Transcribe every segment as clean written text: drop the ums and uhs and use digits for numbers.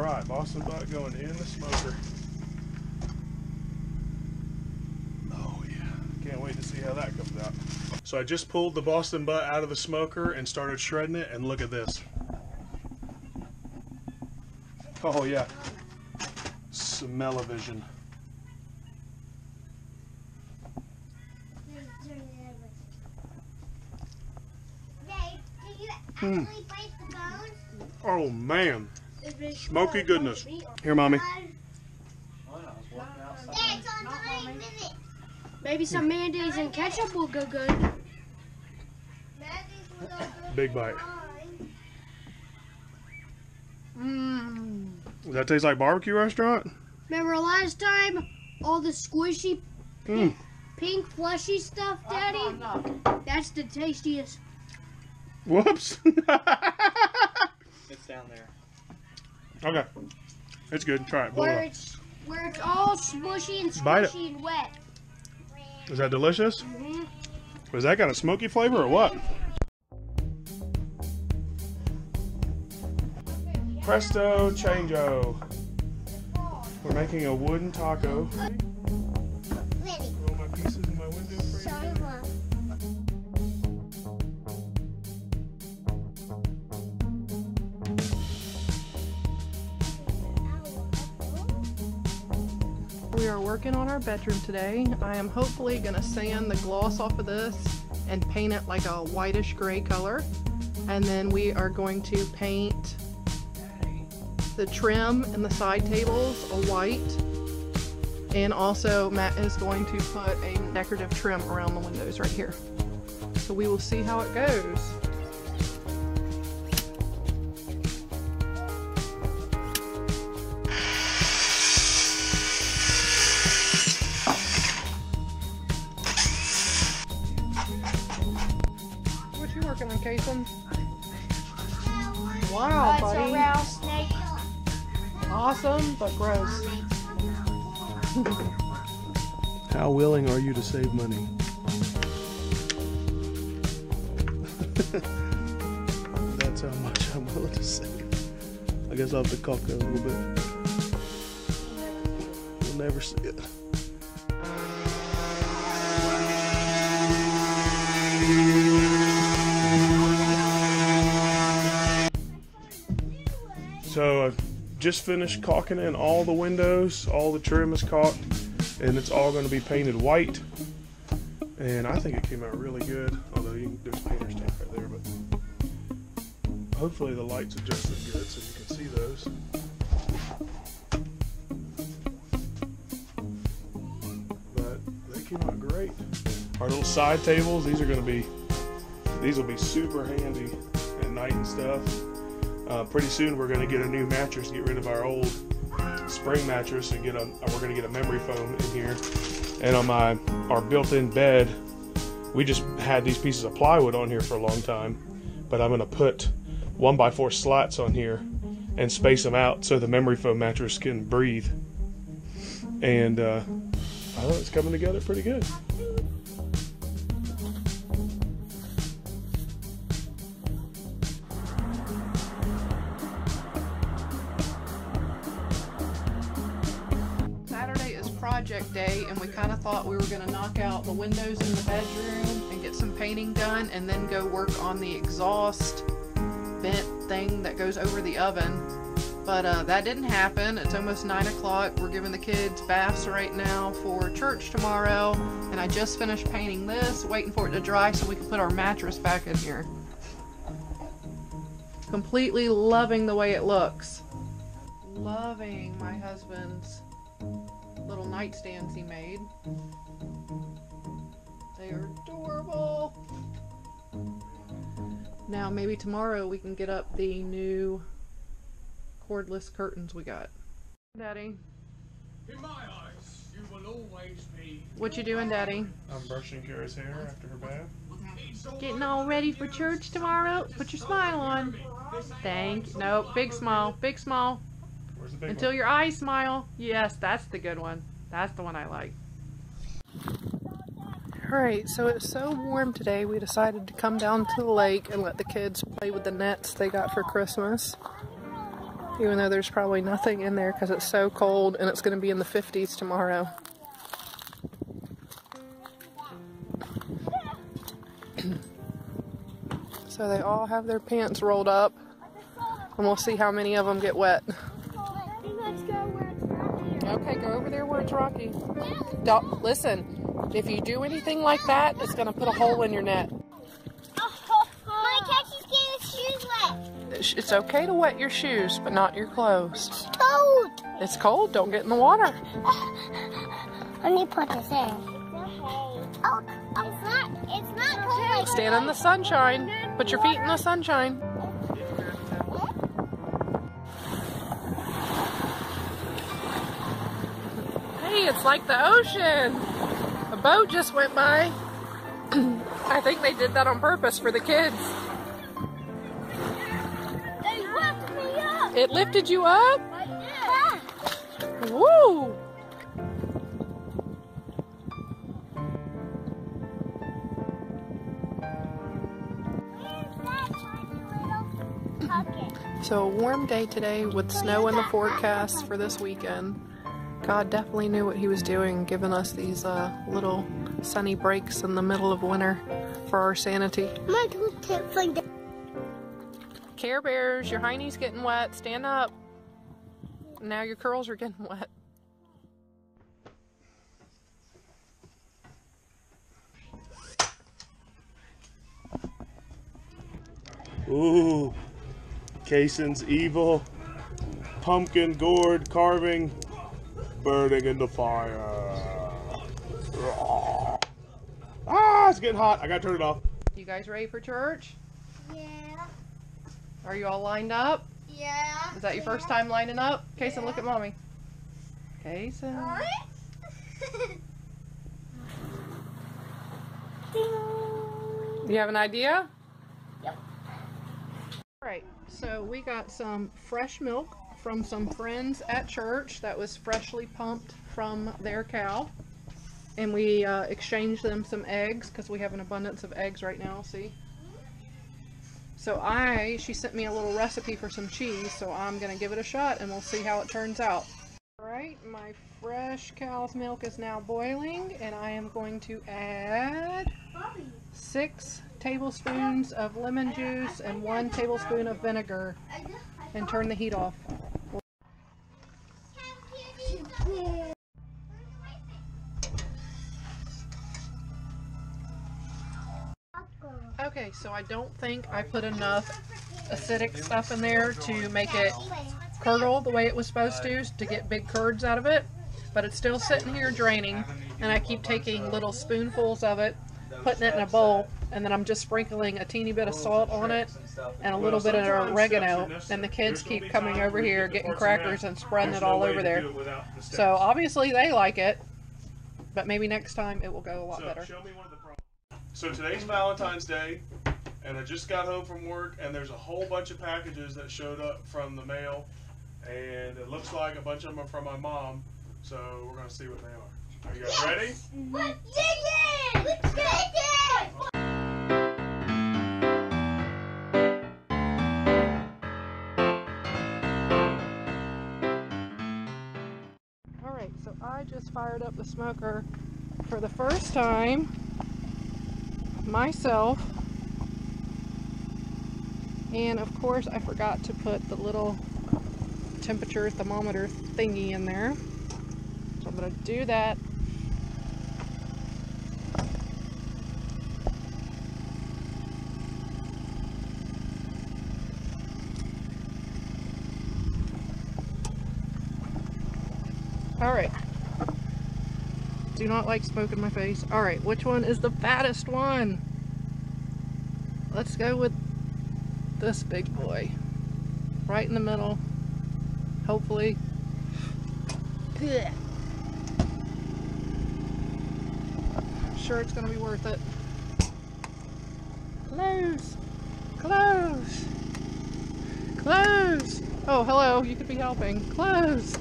right, Boston butt going in the smoker. Oh yeah, can't wait to see how that comes out. So I just pulled the Boston butt out of the smoker and started shredding it, and look at this. Oh yeah, smell-o-vision. Oh man, smoky goodness. Here, mommy. Maybe some mayonnaise and ketchup will go good. Big bite. Mmm. Does that taste like barbecue restaurant? Remember last time? All the squishy pink fleshy stuff, Daddy? That's the tastiest. Whoops. It's down there. Okay. It's good. Try it. Blow Where it it's all smushy and Bite it. squishy and wet. up. Is that delicious? Mm-hmm. Was that got a smoky flavor or what? Presto changeo. We're making a wooden taco. Roll my pieces in my window frame. We are working on our bedroom today. I am hopefully going to sand the gloss off of this and paint it like a whitish gray color. And then we are going to paint the trim and the side tables a white. And also Matt is going to put a decorative trim around the windows right here. So we will see how it goes. What you working on, Kason? Wow, It's buddy. a rattlesnake. Awesome, but gross. How willing are you to save money? That's how much I'm willing to save. I guess I'll have to caulk that a little bit. You'll never see it. So I've just finished caulking in all the windows, all the trim is caulked, and it's all going to be painted white. And I think it came out really good, although there's painter's tape right there, but hopefully the light's adjusted good so you can see those. But they came out great. Our little side tables, these will be super handy at night and stuff. Pretty soon we're going to get a new mattress, get rid of our old spring mattress, and we're going to get a memory foam in here. And on our built-in bed, we just had these pieces of plywood on here for a long time, but I'm going to put 1x4 slats on here and space them out so the memory foam mattress can breathe. And I think it's coming together pretty good. Project day, and we kind of thought we were going to knock out the windows in the bedroom and get some painting done and then go work on the exhaust vent thing that goes over the oven, but that didn't happen. It's almost 9 o'clock. We're giving the kids baths right now for church tomorrow, and I just finished painting this, waiting for it to dry so we can put our mattress back in here. Completely loving the way it looks. Loving my husband's little nightstands he made. They are adorable. Now maybe tomorrow we can get up the new cordless curtains we got. Daddy. In my eyes, you will always be. What you doing, Daddy? I'm brushing Kara's hair after her bath. Getting all ready for church tomorrow? Put your smile on. Thank you. Nope, big smile, big smile. Where's the big Until one? your eyes smile. Yes, that's the good one. That's the one I like. Alright, so it's so warm today, we decided to come down to the lake and let the kids play with the nets they got for Christmas. Even though there's probably nothing in there because it's so cold and it's going to be in the 50s tomorrow. So they all have their pants rolled up, and we'll see how many of them get wet. Okay, go over there where it's rocky. Don't, listen, if you do anything like that, it's going to put a hole in your net. My catchy's getting his shoes wet. It's okay to wet your shoes, but not your clothes. It's cold. It's cold, don't get in the water. Let me put this in. Oh, it's not cold like Stand in the sunshine. Put your feet in the sunshine. Hey, it's like the ocean. A boat just went by. I think they did that on purpose for the kids. They lifted me up. It lifted you up? Yeah. Woo! So a warm day today with snow in the forecast for this weekend. God definitely knew what he was doing, giving us these little sunny breaks in the middle of winter for our sanity. My tooth can't find it. Care Bears, your hiney's getting wet. Stand up. Now your curls are getting wet. Ooh, Kaysen's evil pumpkin gourd carving burning in the fire. Ah, it's getting hot. I gotta turn it off. You guys ready for church? Yeah. Are you all lined up? Yeah. Is that your first time lining up? Kaysen, look at mommy. Kaysen. You have an idea? Yep. Alright, so we got some fresh milk from some friends at church that was freshly pumped from their cow. And we exchanged them some eggs because we have an abundance of eggs right now, see? So she sent me a little recipe for some cheese, so I'm going to give it a shot and we'll see how it turns out. Alright, my fresh cow's milk is now boiling and I am going to add 6 tablespoons of lemon juice and 1 tablespoon of vinegar and turn the heat off. Okay, so I don't think I put enough acidic stuff in there to make it curdle the way it was supposed to get big curds out of it, but it's still sitting here draining, and I keep taking little spoonfuls of it, putting it in a bowl, and then I'm just sprinkling a teeny bit of salt on it and a little bit of oregano, and the kids keep coming over here getting crackers and spreading it all over there. So obviously they like it, but maybe next time it will go a lot better. So today's Valentine's Day, and I just got home from work, and there's a whole bunch of packages that showed up from the mail, and it looks like a bunch of them are from my mom, so we're going to see what they are. Are you guys ready? Yeah! Let's get it! Alright, so I just fired up the smoker for the first time myself, and of course I forgot to put the little temperature thermometer thingy in there, so I'm going to do that. Alright, do not like smoke in my face. Alright, which one is the fattest one? Let's go with this big boy. Right in the middle. Hopefully. I'm sure it's going to be worth it. Close! Close! Close! Oh, hello, you could be helping. Close!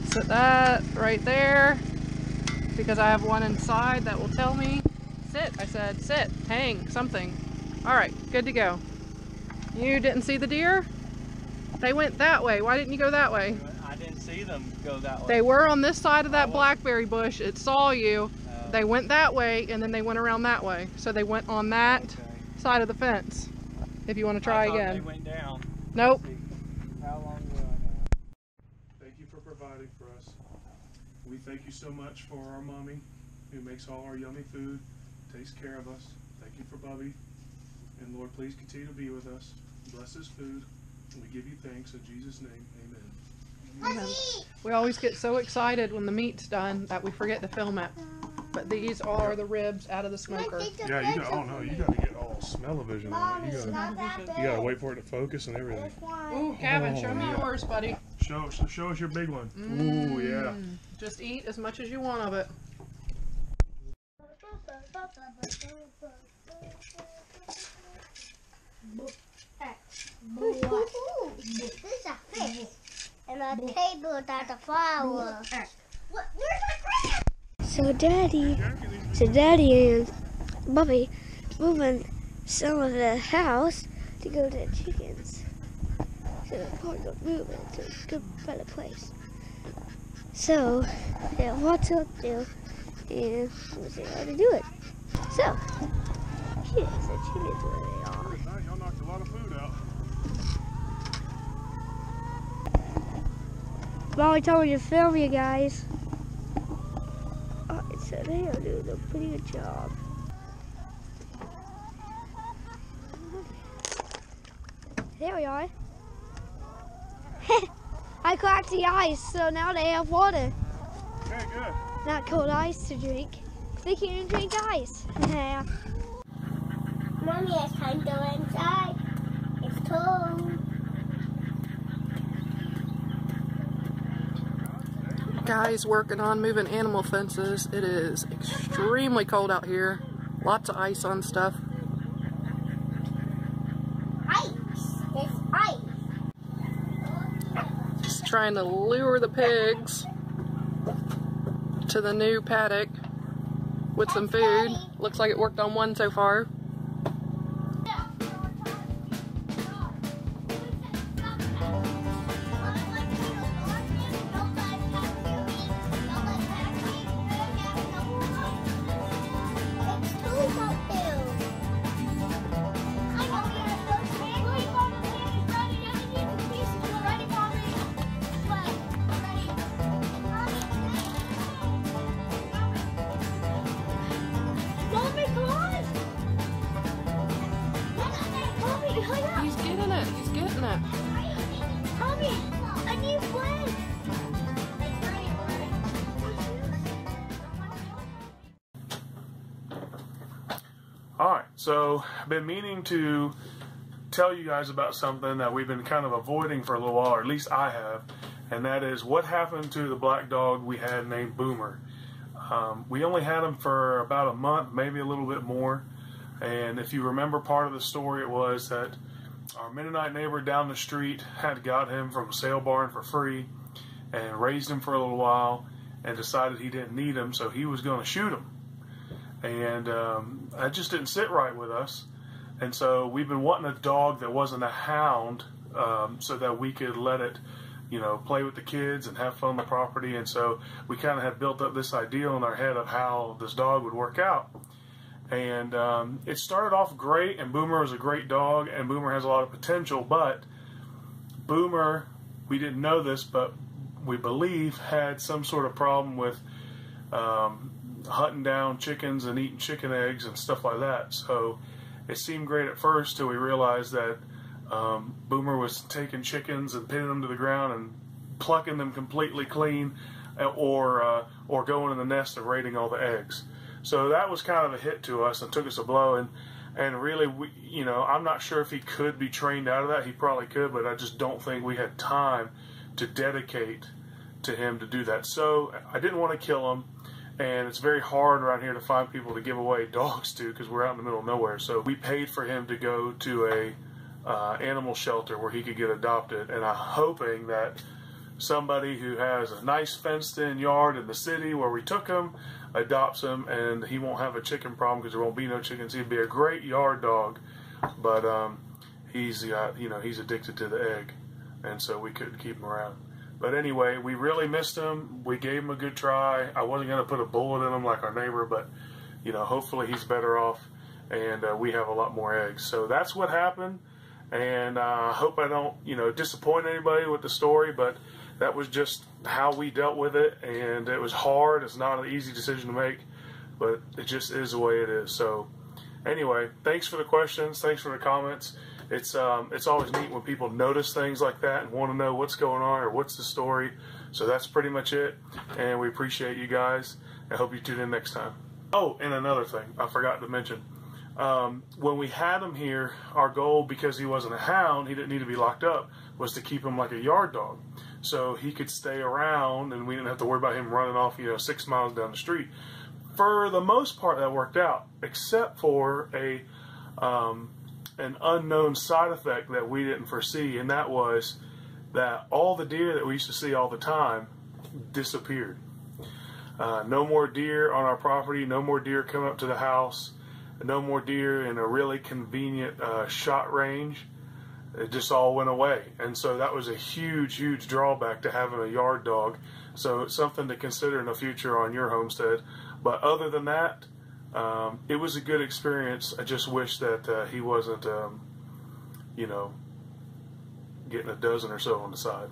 Set that right there, because I have one inside that will tell me. Sit, I said, sit, hang, something. Alright, good to go. You didn't see the deer? They went that way. Why didn't you go that way? I didn't see them go that way. They were on this side of that blackberry bush. It saw you. They went that way, and then they went around that way. So they went on that side of the fence. If you want to try again. They went down. Nope. How long do I have? Thank you for providing for us. We thank you so much for our mommy who makes all our yummy food, takes care of us. Thank you for Bubby. And Lord, please continue to be with us. Bless this food. And we give you thanks in Jesus' name. Amen. Amen. We always get so excited when the meat's done that we forget to film it. But these are the ribs out of the smoker. Yeah, you got. Oh no, you got to get all smell-o-vision on it. You got to wait for it to focus and everything. Ooh, Kevin, Oh, show me yeah. yours, buddy. Show us your big one. Ooh, yeah. Just eat as much as you want of it. This is a fish. And a table without a flower. Where's my crab? So Daddy and Bubby moving some of the house to go to the chickens. So they're probably going to move it to a good, better place. So, yeah, what to do, and we'll see how to do it. So, here's the chickens where they are. Now y'all knocked a lot of food out. Molly told me to film you guys. Alright, so they are doing a pretty good job. There we are. I cracked the ice, so now they have water. Okay, good. Not cold ice to drink. They can't drink ice. Yeah. Mommy, it's time to go inside. It's cold. Guys working on moving animal fences. It is extremely cold out here. Lots of ice on stuff. Ice. It's ice. Just trying to lure the pigs to the new paddock with some food. Looks like it worked on one so far. He's getting it. He's getting it. Mommy, a new friend. Alright, so I've been meaning to tell you guys about something that we've been kind of avoiding for a little while, or at least I have, and that is what happened to the black dog we had named Boomer. We only had him for about a month, maybe a little bit more, and if you remember part of the story, it was that our Mennonite neighbor down the street had got him from a sale barn for free and raised him for a little while and decided he didn't need him, so he was going to shoot him. And that just didn't sit right with us. And so we've been wanting a dog that wasn't a hound, so that we could let it, you know, play with the kids and have fun on the property. And so we kind of had built up this idea in our head of how this dog would work out. And it started off great, and Boomer was a great dog, and Boomer has a lot of potential. But Boomer, we didn't know this, but we believe had some sort of problem with hunting down chickens and eating chicken eggs and stuff like that. So it seemed great at first till we realized that Boomer was taking chickens and pinning them to the ground and plucking them completely clean, or going in the nest and raiding all the eggs. So that was kind of a hit to us and took us a blow. And really, we, you know, I'm not sure if he could be trained out of that. He probably could, but I just don't think we had time to dedicate to him to do that. So I didn't want to kill him. And it's very hard around here to find people to give away dogs to because we're out in the middle of nowhere. So we paid for him to go to a animal shelter where he could get adopted. And I'm hoping that somebody who has a nice fenced-in yard in the city where we took him adopts him, and he won't have a chicken problem because there won't be no chickens. He'd be a great yard dog. But he's he's addicted to the egg, and so we couldn't keep him around. But anyway, we really missed him. We gave him a good try. I wasn't going to put a bullet in him like our neighbor, but hopefully he's better off, and we have a lot more eggs. So that's what happened, and I hope I don't disappoint anybody with the story, but that was just how we dealt with it, and it was hard. It's not an easy decision to make, but it just is the way it is. So anyway, thanks for the questions. Thanks for the comments. It's always neat when people notice things like that and want to know what's going on or what's the story. So that's pretty much it, and we appreciate you guys. I hope you tune in next time. Oh, and another thing I forgot to mention. When we had him here, our goal, because he wasn't a hound, he didn't need to be locked up, was to keep him like a yard dog. So he could stay around and we didn't have to worry about him running off 6 miles down the street. For the most part, that worked out, except for an unknown side effect that we didn't foresee, and that was that all the deer that we used to see all the time disappeared. No more deer on our property, no more deer coming up to the house, no more deer in a really convenient shot range. It just all went away, and so that was a huge drawback to having a yard dog. So it's something to consider in the future on your homestead. But other than that, it was a good experience. I just wish that he wasn't getting a dozen or so on the side.